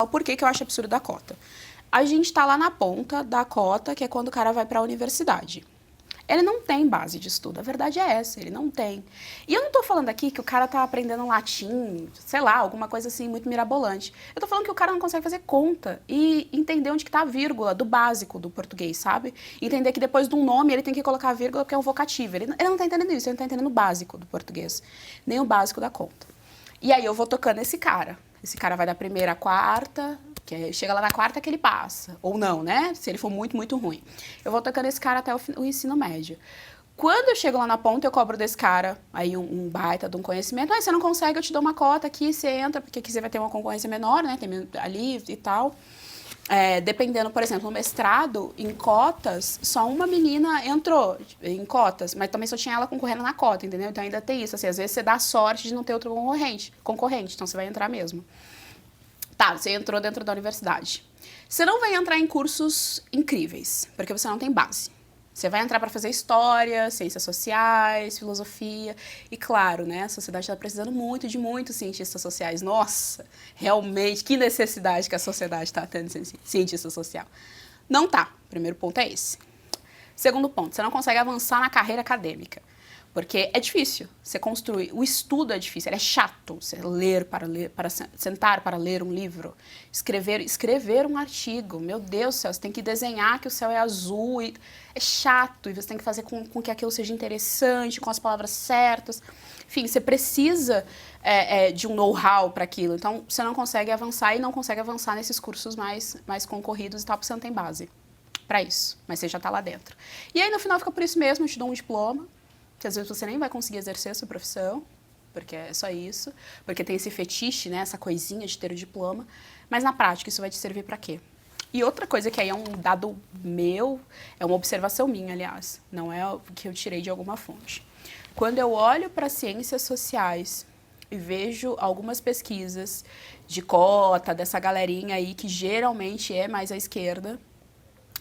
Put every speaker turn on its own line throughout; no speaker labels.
por que eu acho absurdo a cota. A gente tá lá na ponta da cota, que é quando o cara vai para a universidade. Ele não tem base de estudo, a verdade é essa, ele não tem. E eu não tô falando aqui que o cara tá aprendendo latim, sei lá, alguma coisa assim muito mirabolante. Eu tô falando que o cara não consegue fazer conta e entender onde que tá a vírgula do básico do português, sabe? Entender que depois de um nome ele tem que colocar a vírgula porque é um vocativo. Ele não tá entendendo isso, ele não tá entendendo o básico do português, nem o básico da conta. E aí eu vou tocando esse cara. Esse cara vai da primeira à quarta, que chega lá na quarta que ele passa. Ou não, né? Se ele for muito, muito ruim. Eu vou tocando esse cara até o ensino médio. Quando eu chego lá na ponta, eu cobro desse cara aí um baita de um conhecimento. Você não consegue, eu te dou uma cota aqui, você entra, porque aqui você vai ter uma concorrência menor, né? Tem ali e tal. Dependendo, por exemplo, no mestrado, em cotas, só uma menina entrou em cotas, mas também só tinha ela concorrendo na cota, entendeu? Então ainda tem isso, assim, às vezes você dá sorte de não ter outro concorrente, então você vai entrar mesmo. Tá, você entrou dentro da universidade. Você não vai entrar em cursos incríveis, porque você não tem base. Você vai entrar para fazer história, ciências sociais, filosofia. E claro, né, a sociedade está precisando muito de muitos cientistas sociais. Nossa, realmente, que necessidade que a sociedade está tendo de cientista social. Não tá. Primeiro ponto é esse. Segundo ponto, você não consegue avançar na carreira acadêmica. Porque é difícil você construir. O estudo é difícil, ele é chato. Você sentar para ler um livro, escrever um artigo. Meu Deus do céu, você tem que desenhar que o céu é azul. É chato, e você tem que fazer com que aquilo seja interessante, com as palavras certas. Enfim, você precisa de um know-how para aquilo. Então, você não consegue avançar e não consegue avançar nesses cursos mais concorridos e tal, porque você não tem base para isso. Mas você já está lá dentro. E aí, no final, fica por isso mesmo, eu te dou um diploma, que às vezes você nem vai conseguir exercer a sua profissão, porque é só isso, porque tem esse fetiche, né, essa coisinha de ter o diploma, mas na prática isso vai te servir para quê? E outra coisa que aí é um dado meu, é uma observação minha, aliás, não é o que eu tirei de alguma fonte. Quando eu olho para ciências sociais e vejo algumas pesquisas de cota, dessa galerinha aí que geralmente é mais à esquerda,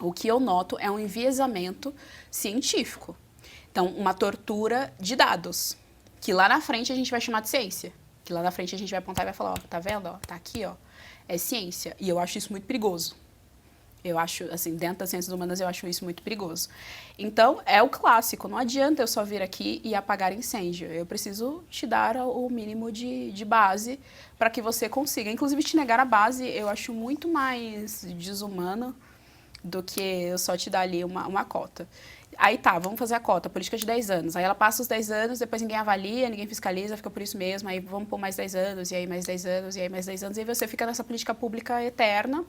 o que eu noto é um enviesamento científico. Então, uma tortura de dados, que lá na frente a gente vai chamar de ciência. Que lá na frente a gente vai apontar e vai falar, ó, tá vendo, ó, tá aqui, ó, é ciência. E eu acho isso muito perigoso. Eu acho, assim, dentro das ciências humanas eu acho isso muito perigoso. Então, é o clássico, não adianta eu só vir aqui e apagar incêndio. Eu preciso te dar o mínimo de base para que você consiga. Inclusive, te negar a base eu acho muito mais desumano do que eu só te dar ali uma cota. Aí tá, vamos fazer a cota, política de 10 anos. Aí ela passa os 10 anos, depois ninguém avalia, ninguém fiscaliza, fica por isso mesmo. Aí vamos pôr mais 10 anos, e aí mais 10 anos, e aí mais 10 anos. E aí você fica nessa política pública eterna.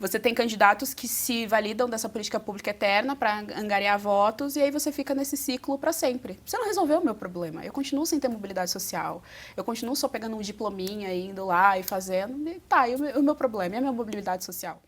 Você tem candidatos que se validam dessa política pública eterna para angariar votos, e aí você fica nesse ciclo para sempre. Você não resolveu o meu problema. Eu continuo sem ter mobilidade social. Eu continuo só pegando um diplominha, indo lá e fazendo. E tá, e o meu problema? E a minha mobilidade social?